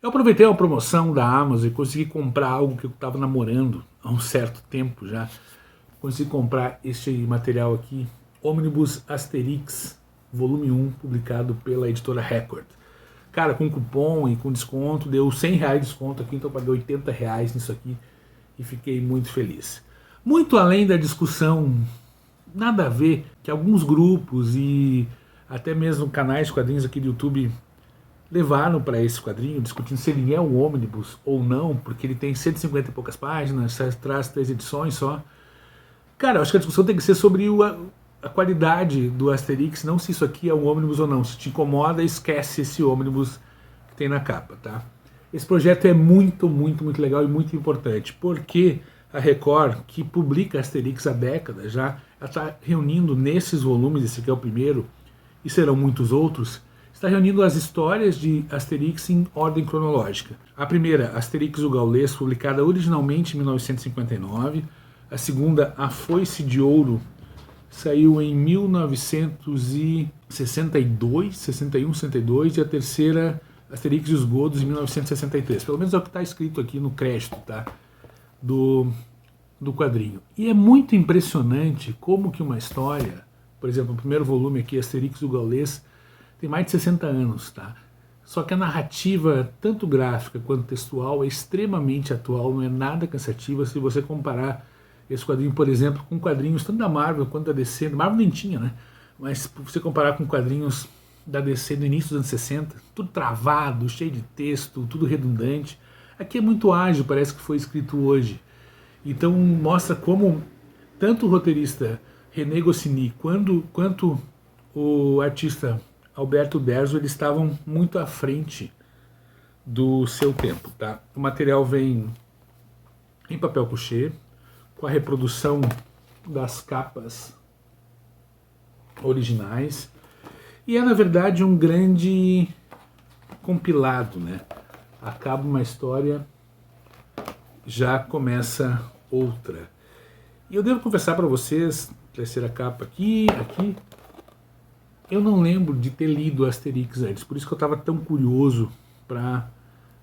Eu aproveitei a promoção da Amazon e consegui comprar algo que eu estava namorando há um certo tempo já. Consegui comprar este material aqui, Omnibus Asterix, volume 1, publicado pela editora Record. Cara, com cupom e com desconto, deu R$ 100 de desconto aqui, então eu paguei R$ 80 nisso aqui e fiquei muito feliz. Muito além da discussão, nada a ver, que alguns grupos e até mesmo canais de quadrinhos aqui do YouTube levaram para esse quadrinho, discutindo se ele é um ônibus ou não, porque ele tem 150 e poucas páginas, traz 3 edições só. Cara, eu acho que a discussão tem que ser sobre a qualidade do Asterix, não se isso aqui é um ônibus ou não. Se te incomoda, esquece esse ônibus que tem na capa, tá? Esse projeto é muito, muito, muito legal e muito importante, porque a Record, que publica Asterix há décadas já, ela está reunindo nesses volumes, esse aqui é o primeiro, e serão muitos outros, está reunindo as histórias de Asterix em ordem cronológica. A primeira, Asterix o Gaulês, publicada originalmente em 1959. A segunda, A Foice de Ouro, saiu em 1962, 61, 62. E a terceira, Asterix e os Godos, em 1963. Pelo menos é o que está escrito aqui no crédito, tá? Do quadrinho. E é muito impressionante como que uma história, por exemplo, o primeiro volume aqui, Asterix o Gaulês, tem mais de 60 anos, tá? Só que a narrativa, tanto gráfica quanto textual, é extremamente atual, não é nada cansativa se você comparar esse quadrinho, por exemplo, com quadrinhos tanto da Marvel quanto da DC. A Marvel nem tinha, né? Mas se você comparar com quadrinhos da DC do início dos anos 60, tudo travado, cheio de texto, tudo redundante. Aqui é muito ágil, parece que foi escrito hoje. Então mostra como tanto o roteirista René Goscinny quanto o artista Alberto Uderzo, eles estavam muito à frente do seu tempo, tá? O material vem em papel couché, com a reprodução das capas originais, e é na verdade um grande compilado, né? Acaba uma história, já começa outra. E eu devo confessar para vocês, terceira capa aqui, eu não lembro de ter lido Asterix antes, por isso que eu estava tão curioso para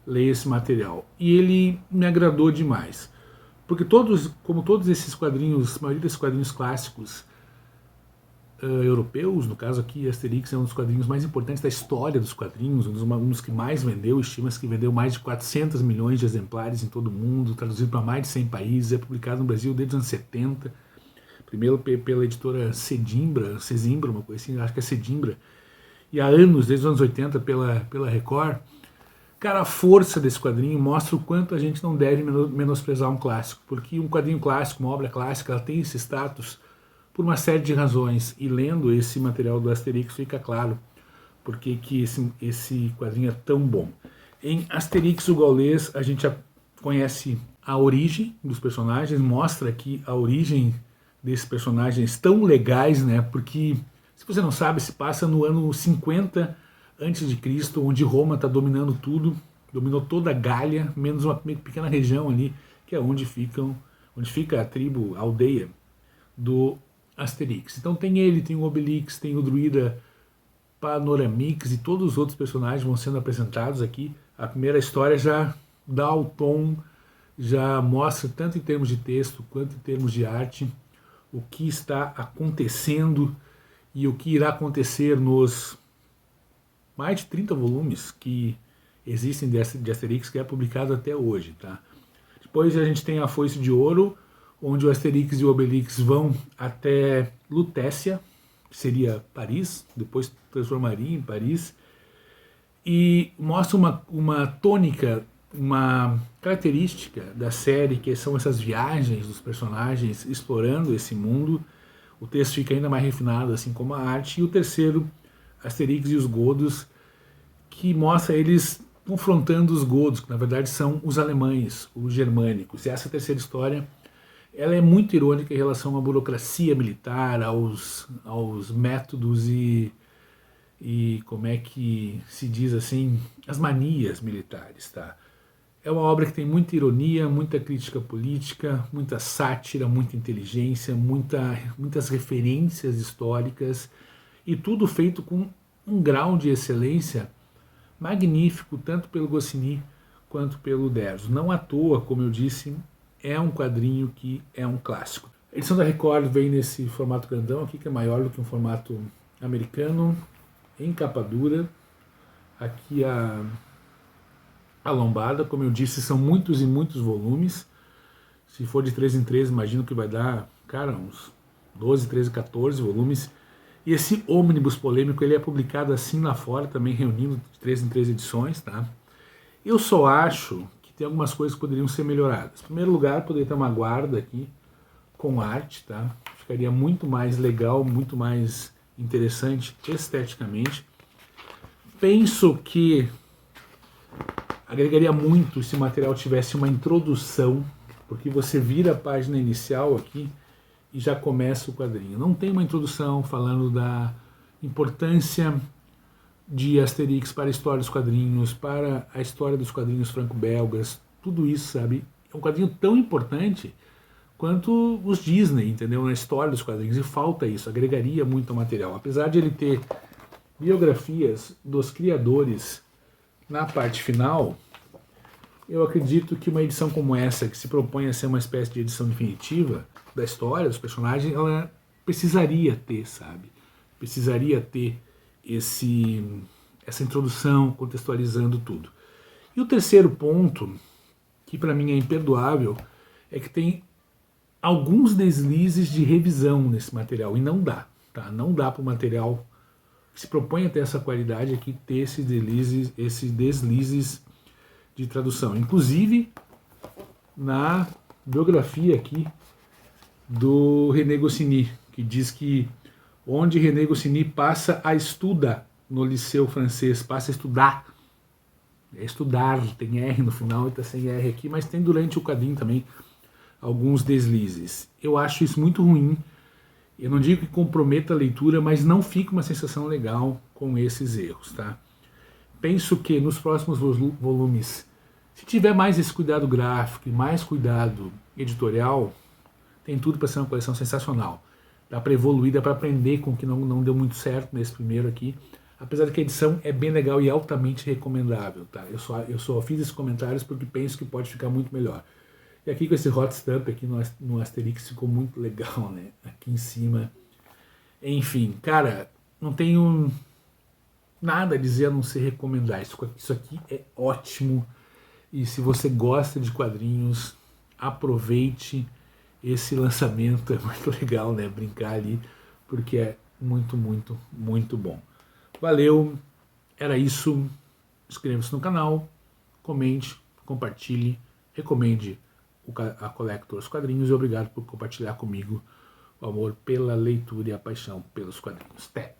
ler esse material. E ele me agradou demais. Porque como todos esses quadrinhos, a maioria desses quadrinhos clássicos europeus, no caso aqui, Asterix é um dos quadrinhos mais importantes da história dos quadrinhos, um dos que mais vendeu, estima-se que vendeu mais de 400 milhões de exemplares em todo o mundo, traduzido para mais de 100 países, é publicado no Brasil desde os anos 70, primeiro pela editora Sesimbra, uma coisa assim, acho que é Sesimbra, e há anos, desde os anos 80, pela Record. Cara, a força desse quadrinho mostra o quanto a gente não deve menosprezar um clássico, porque um quadrinho clássico, uma obra clássica, ela tem esse status por uma série de razões, e lendo esse material do Asterix fica claro porque que esse quadrinho é tão bom. Em Asterix o Gaulês, a gente já conhece a origem dos personagens, mostra aqui a origem desses personagens tão legais, né? Porque, se você não sabe, se passa no ano 50 antes de Cristo, onde Roma está dominando tudo, dominou toda a Gália, menos uma pequena região ali, que é onde fica a tribo, a aldeia do Asterix. Então tem ele, tem o Obelix, tem o druida Panoramix e todos os outros personagens vão sendo apresentados aqui. A primeira história já dá o tom, já mostra tanto em termos de texto quanto em termos de arte o que está acontecendo e o que irá acontecer nos mais de 30 volumes que existem de Asterix, que é publicado até hoje, tá? Depois a gente tem a Foice de Ouro, onde o Asterix e o Obelix vão até Lutécia, que seria Paris, depois transformaria em Paris, e mostra uma tônica, uma característica da série, que são essas viagens dos personagens explorando esse mundo. O texto fica ainda mais refinado, assim como a arte. E o terceiro, Asterix e os Godos, que mostra eles confrontando os Godos, que na verdade são os alemães, os germânicos. E essa terceira história, ela é muito irônica em relação à burocracia militar, aos métodos e como é que se diz assim, as manias militares, tá? É uma obra que tem muita ironia, muita crítica política, muita sátira, muita inteligência, muitas referências históricas, e tudo feito com um grau de excelência magnífico, tanto pelo Goscinny quanto pelo Uderzo. Não à toa, como eu disse, é um quadrinho que é um clássico. A edição da Record vem nesse formato grandão aqui, que é maior do que um formato americano, em capa dura. Aqui a lombada, como eu disse, são muitos e muitos volumes. Se for de 3 em 3, imagino que vai dar, cara, uns 12, 13, 14 volumes. E esse ônibus polêmico, ele é publicado assim lá fora, também reunindo de 3 em 3 edições, tá? Eu só acho que tem algumas coisas que poderiam ser melhoradas. Em primeiro lugar, poderia ter uma guarda aqui com arte, tá? Ficaria muito mais legal, muito mais interessante esteticamente. Penso que agregaria muito se o material tivesse uma introdução, porque você vira a página inicial aqui e já começa o quadrinho. Não tem uma introdução falando da importância de Asterix para a história dos quadrinhos, para a história dos quadrinhos franco-belgas, tudo isso, sabe? É um quadrinho tão importante quanto os Disney, entendeu? Na história dos quadrinhos, e falta isso, agregaria muito ao material. Apesar de ele ter biografias dos criadores na parte final, eu acredito que uma edição como essa, que se propõe a ser uma espécie de edição definitiva da história, dos personagens, ela precisaria ter, sabe? Precisaria ter essa introdução, contextualizando tudo. E o terceiro ponto, que para mim é imperdoável, é que tem alguns deslizes de revisão nesse material, e não dá, tá? Não dá para o material que se propõe a ter essa qualidade aqui ter esses deslizes de tradução. Inclusive, na biografia aqui do René Goscinny, que diz que onde René Goscinny passa a estudar no liceu francês, passa a estudar, é estudar, tem R no final e está sem R aqui, mas tem durante o quadrinho também alguns deslizes. Eu acho isso muito ruim. Eu não digo que comprometa a leitura, mas não fica uma sensação legal com esses erros, tá? Penso que nos próximos volumes, se tiver mais esse cuidado gráfico e mais cuidado editorial, tem tudo para ser uma coleção sensacional. Dá para evoluir, dá para aprender com o que não deu muito certo nesse primeiro aqui. Apesar de que a edição é bem legal e altamente recomendável, tá? Eu só fiz esses comentários porque penso que pode ficar muito melhor. E aqui com esse hot stamp aqui no Asterix ficou muito legal, né? Aqui em cima. Enfim, cara, não tenho nada a dizer a não ser recomendar. Isso aqui é ótimo. E se você gosta de quadrinhos, aproveite esse lançamento. É muito legal, né? Brincar ali, porque é muito, muito, muito bom. Valeu, era isso. Inscreva-se no canal, comente, compartilhe, recomende a Collectors Quadrinhos e obrigado por compartilhar comigo o amor pela leitura e a paixão pelos quadrinhos. Até!